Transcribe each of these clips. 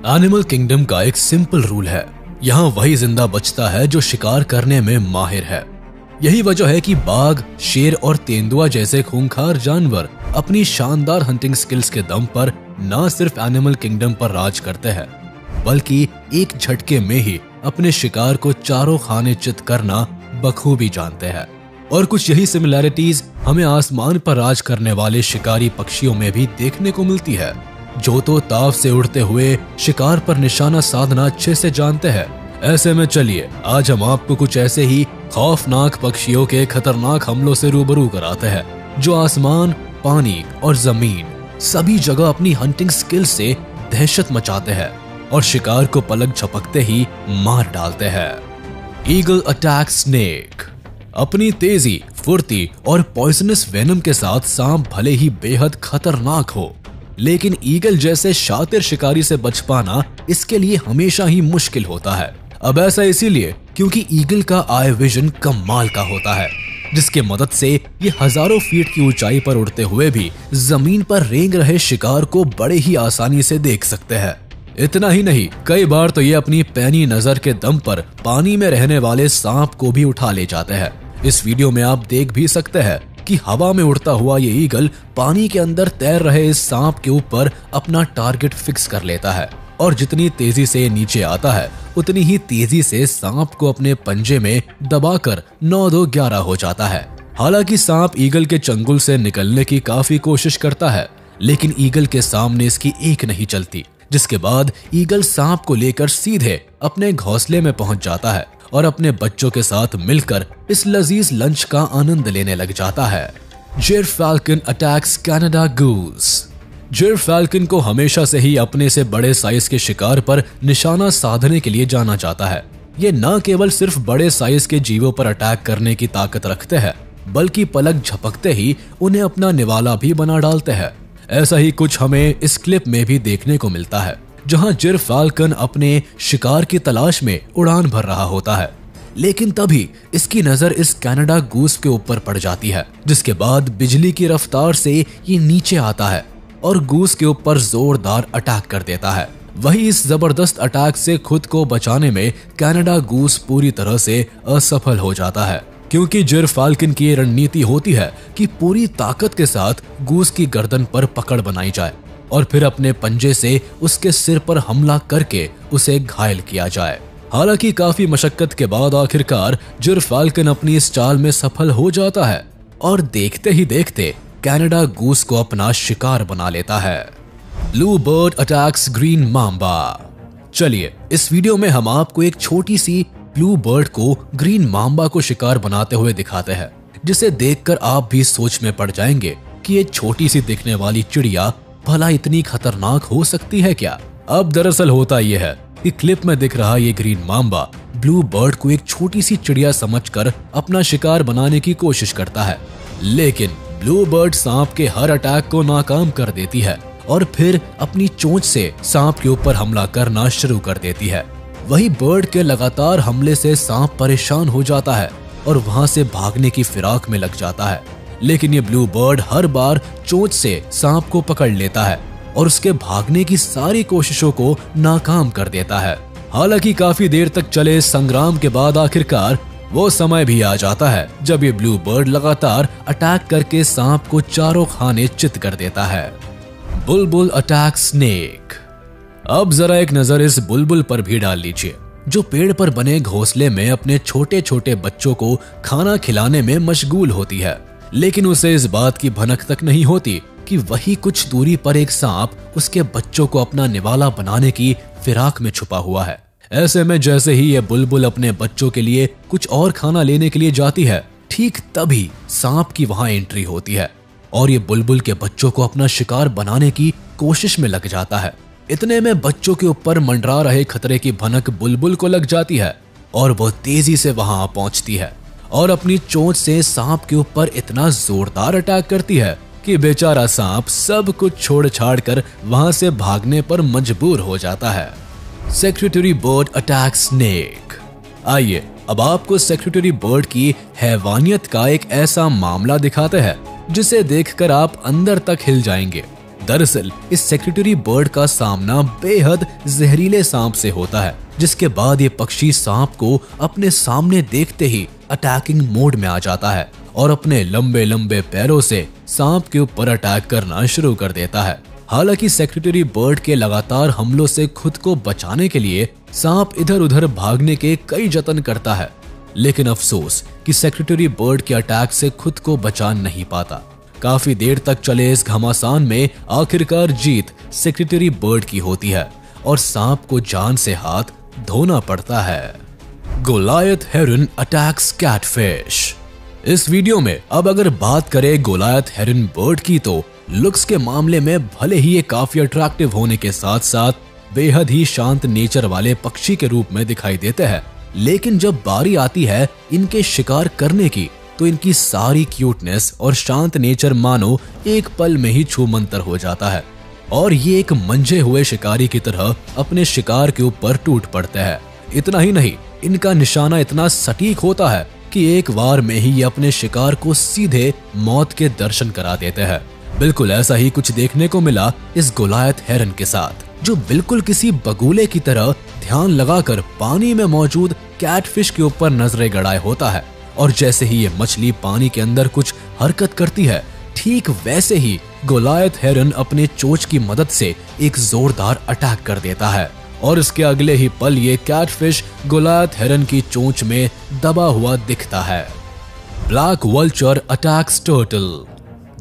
Animal kingdom का एक simple rule है, यहाँ वही जिंदा बचता है जो शिकार करने में माहिर है। यही वजह है कि बाघ, शेर और तेंदुआ जैसे खूंखार जानवर अपनी शानदार हंटिंग स्किल्स के दम पर न सिर्फ एनिमल किंगडम पर राज करते हैं, बल्कि एक झटके में ही अपने शिकार को चारों खाने चित करना बखूबी जानते हैं। और कुछ यही सिमिलैरिटीज हमें आसमान पर राज करने वाले शिकारी पक्षियों में भी देखने को मिलती है, जो तो ताव से उड़ते हुए शिकार पर निशाना साधना अच्छे से जानते हैं। ऐसे में चलिए आज हम आपको कुछ ऐसे ही खौफनाक पक्षियों के खतरनाक हमलों से रूबरू कराते हैं, जो आसमान, पानी और जमीन सभी जगह अपनी हंटिंग स्किल से दहशत मचाते हैं और शिकार को पलक झपकते ही मार डालते हैं। Eagle attack snake. अपनी तेजी, फुर्ती और पॉइजनस वेनम के साथ सांप भले ही बेहद खतरनाक हो, लेकिन ईगल जैसे शातिर शिकारी से बच पाना इसके लिए हमेशा ही मुश्किल होता है। अब ऐसा इसीलिए क्योंकि ईगल का आई विजन कमाल का होता है, जिसके मदद से ये हजारों फीट की ऊंचाई पर उड़ते हुए भी जमीन पर रेंग रहे शिकार को बड़े ही आसानी से देख सकते हैं। इतना ही नहीं, कई बार तो ये अपनी पैनी नजर के दम पर पानी में रहने वाले सांप को भी उठा ले जाते हैं। इस वीडियो में आप देख भी सकते हैं कि हवा में उड़ता हुआ ये ईगल पानी के अंदर तैर रहे इस सांप के ऊपर अपना टारगेट फिक्स कर लेता है और जितनी तेजी से नीचे आता है उतनी ही तेजी से सांप को अपने पंजे में दबाकर 9-2-11 हो जाता है। हालांकि सांप ईगल के चंगुल से निकलने की काफी कोशिश करता है, लेकिन ईगल के सामने इसकी एक नहीं चलती, जिसके बाद ईगल सांप को लेकर सीधे अपने घोंसले में पहुंच जाता है और अपने बच्चों के साथ मिलकर इस लजीज लंच का आनंद लेने लग जाता है। जिरफाल्कन अटैक्स कनाडा गूस। जिरफाल्कन को हमेशा से ही अपने से बड़े साइज के शिकार पर निशाना साधने के लिए जाना जाता है। ये न केवल सिर्फ बड़े साइज के जीवों पर अटैक करने की ताकत रखते हैं, बल्कि पलक झपकते ही उन्हें अपना निवाला भी बना डालते हैं। ऐसा ही कुछ हमें इस क्लिप में भी देखने को मिलता है, जहां जिरफाल्कन अपने शिकार की तलाश में उड़ान भर रहा होता है, लेकिन तभी इसकी नजर इस कनाडा गूस के ऊपर पड़ जाती है, जिसके बाद बिजली की रफ्तार से ये नीचे आता है और गूस के ऊपर जोरदार अटैक कर देता है। वही इस जबरदस्त अटैक से खुद को बचाने में कनाडा गूस पूरी तरह से असफल हो जाता है, क्योंकि जिरफाल्कन की रणनीति होती है कि पूरी ताकत के साथ गूस की गर्दन पर पकड़ बनाई जाए और फिर अपने पंजे से उसके सिर पर हमला करके उसे घायल किया जाए। हालांकि काफी मशक्कत के बाद आखिरकार जिरफाल्कन अपनी इस चाल में सफल हो जाता है और देखते ही देखते कनाडा गूस को अपना शिकार बना लेता है। Blue bird attacks green Mamba. चलिए इस वीडियो में हम आपको एक छोटी सी ब्लू बर्ड को ग्रीन मांबा को शिकार बनाते हुए दिखाते हैं, जिसे देखकर आप भी सोच में पड़ जाएंगे कि ये छोटी सी दिखने वाली चिड़िया भला इतनी खतरनाक हो सकती है क्या। अब दरअसल होता यह है कि क्लिप में दिख रहा ये ग्रीन मांबा ब्लू बर्ड को एक छोटी सी चिड़िया समझकर अपना शिकार बनाने की कोशिश करता है, लेकिन ब्लू बर्ड सांप के हर अटैक को नाकाम कर देती है और फिर अपनी चोंच से सांप के ऊपर हमला करना शुरू कर देती है। वही बर्ड के लगातार हमले से सांप परेशान हो जाता है और वहां से भागने की फिराक में लग जाता है, लेकिन ये ब्लू बर्ड हर बार चोंच से सांप को पकड़ लेता है और उसके भागने की सारी कोशिशों को नाकाम कर देता है। हालांकि काफी देर तक चले संग्राम के बाद आखिरकार वो समय भी आ जाता है जब ये ब्लू बर्ड लगातार अटैक करके सांप को चारों खाने चित कर देता है। बुलबुल अटैक स्नेक। अब जरा एक नजर इस बुलबुल पर भी डाल लीजिए, जो पेड़ पर बने घोंसले में अपने छोटे छोटे बच्चों को खाना खिलाने में मशगूल होती है, लेकिन उसे इस बात की भनक तक नहीं होती कि वही कुछ दूरी पर एक सांप उसके बच्चों को अपना निवाला बनाने की फिराक में छुपा हुआ है। ऐसे में जैसे ही ये बुलबुल अपने बच्चों के लिए कुछ और खाना लेने के लिए जाती है, ठीक तभी सांप की वहां एंट्री होती है और ये बुलबुल के बच्चों को अपना शिकार बनाने की कोशिश में लग जाता है। इतने में बच्चों के ऊपर मंडरा रहे खतरे की भनक बुलबुल को लग जाती है और वो तेजी से वहां पहुंचती है और अपनी चोंच से सांप के ऊपर इतना जोरदार अटैक करती है कि बेचारा सांप सब कुछ छोड़ छाड़ कर वहां से भागने पर मजबूर हो जाता है। Secretary bird attack snake. आइए अब आपको सेक्रेटरी बर्ड की हैवानियत का एक ऐसा मामला दिखाते हैं जिसे देखकर आप अंदर तक हिल जाएंगे। दरअसल इस सेक्रेटरी बर्ड का सामना बेहद जहरीले सांप से होता है, जिसके बाद ये पक्षी सांप को अपने सामने देखते ही अटैकिंग मोड में आ जाता है और अपने लंबे लंबे पैरों से सांप के ऊपर अटैक करना शुरू कर देता है। हालांकि सेक्रेटरी बर्ड के लगातार हमलों से खुद को बचाने के लिए सांप इधर उधर भागने के कई जतन करता है, लेकिन अफसोस कि सेक्रेटरी बर्ड के अटैक से खुद को बचा नहीं पाता। काफी देर तक चले इस घमासान में आखिरकार जीत सेक्रेटरी बर्ड की होती है और सांप को जान से हाथ धोना पड़ता है। गोलायथ हेरन अटैक्स कैटफिश। इस वीडियो में अब अगर बात करें गोलायथ हेरन बर्ड की, तो लुक्स के मामले में भले ही ये काफी अट्रैक्टिव होने के साथ साथ बेहद ही शांत नेचर वाले पक्षी के रूप में दिखाई देते हैं, लेकिन जब बारी आती है इनके शिकार करने की, तो इनकी सारी क्यूटनेस और शांत नेचर मानो एक पल में ही छूमंतर हो जाता है और ये एक मंझे हुए शिकारी की तरह अपने शिकार के ऊपर टूट पड़ते हैं। इतना ही नहीं, इनका निशाना इतना सटीक होता है कि एक बार में ही ये अपने शिकार को सीधे मौत के दर्शन करा देते हैं। बिल्कुल ऐसा ही कुछ देखने को मिला इस गोलायथ हेरन के साथ, जो बिल्कुल किसी बगुले की तरह ध्यान लगाकर पानी में मौजूद कैटफिश के ऊपर नजरें गड़ाए होता है और जैसे ही ये मछली पानी के अंदर कुछ हरकत करती है, ठीक वैसे ही गोलायथ हेरन अपने चोंच की मदद से एक जोरदार अटैक कर देता है और इसके अगले ही पल ये कैटफिश गोलायथ हेरन की चोंच में दबा हुआ दिखता है। Black vulture attacks turtle.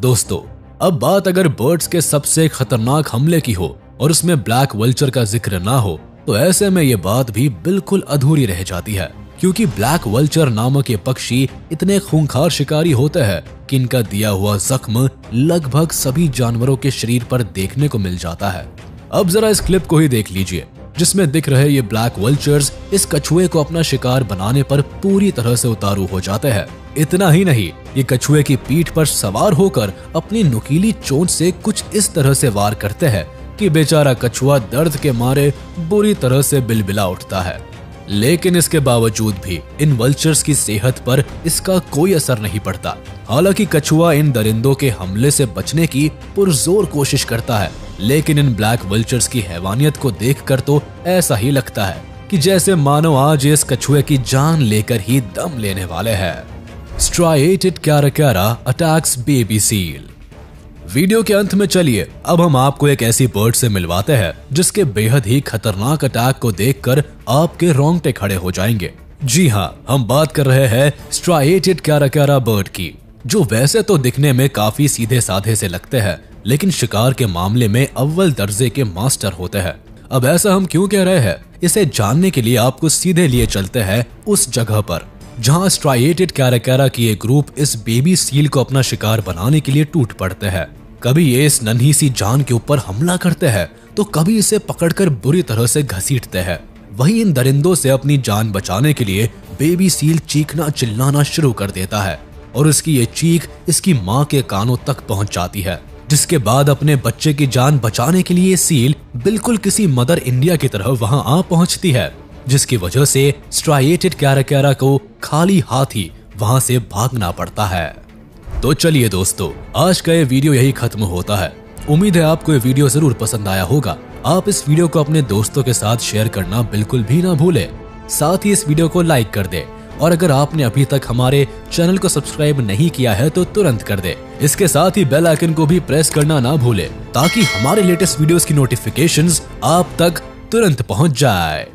दोस्तों, अब बात अगर बर्ड्स के सबसे खतरनाक हमले की हो और उसमें ब्लैक वल्चर का जिक्र ना हो, तो ऐसे में ये बात भी बिल्कुल अधूरी रह जाती है, क्योंकि ब्लैक वल्चर नामक ये पक्षी इतने खूंखार शिकारी होते हैं कि इनका दिया हुआ जख्म लगभग सभी जानवरों के शरीर पर देखने को मिल जाता है। अब जरा इस क्लिप को ही देख लीजिए, जिसमें दिख रहे ये ब्लैक वल्चर्स इस कछुए को अपना शिकार बनाने पर पूरी तरह से उतारू हो जाते हैं। इतना ही नहीं, ये कछुए की पीठ पर सवार होकर अपनी नुकीली चोंच से कुछ इस तरह से वार करते हैं कि बेचारा कछुआ दर्द के मारे बुरी तरह से बिलबिला उठता है। लेकिन इसके बावजूद भी इन वल्चर्स की सेहत पर इसका कोई असर नहीं पड़ता। हालांकि कछुआ इन दरिंदों के हमले से बचने की पुरजोर कोशिश करता है, लेकिन इन ब्लैक वल्चर्स की हैवानियत को देखकर तो ऐसा ही लगता है कि जैसे मानो आज इस कछुए की जान लेकर ही दम लेने वाले हैं। Striated caracara attacks baby seal. Video के अंत में चलिए अब हम आपको एक ऐसी बर्ड से मिलवाते हैं जिसके बेहद ही खतरनाक अटैक को देखकर आपके रोंगटे खड़े हो जाएंगे। जी हाँ, हम बात कर रहे हैं स्ट्राइएटेड कैराकैरा बर्ड की, जो वैसे तो दिखने में काफी सीधे साधे से लगते हैं, लेकिन शिकार के मामले में अव्वल दर्जे के मास्टर होते हैं। अब ऐसा हम क्यों कह रहे हैं, इसे जानने के लिए आपको सीधे लिए चलते हैं उस जगह पर जहां स्ट्राइएटेड कैराकैरा की एक ग्रुप इस बेबी सील को अपना शिकार बनाने के लिए टूट पड़ते हैं। कभी ये इस नन्ही सी जान के ऊपर हमला करते हैं, तो कभी इसे पकड़कर बुरी तरह से घसीटते हैं। वहीं इन दरिंदों से अपनी जान बचाने के लिए बेबी सील चीखना चिल्लाना शुरू कर देता है और उसकी ये चीख इसकी माँ के कानों तक पहुंच जाती है, जिसके बाद अपने बच्चे की जान बचाने के लिए सील बिल्कुल किसी मदर इंडिया की तरह वहां आ पहुंचती है, जिसकी वजह से स्ट्राइएटेड कैराकैरा को खाली हाथ ही वहां से भागना पड़ता है। तो चलिए दोस्तों, आज का ये वीडियो यही खत्म होता है। उम्मीद है आपको ये वीडियो जरूर पसंद आया होगा। आप इस वीडियो को अपने दोस्तों के साथ शेयर करना बिल्कुल भी ना भूलें। साथ ही इस वीडियो को लाइक कर दे और अगर आपने अभी तक हमारे चैनल को सब्सक्राइब नहीं किया है तो तुरंत कर दे। इसके साथ ही बेल आइकन को भी प्रेस करना ना भूले ताकि हमारे लेटेस्ट वीडियोस की नोटिफिकेशंस आप तक तुरंत पहुंच जाए।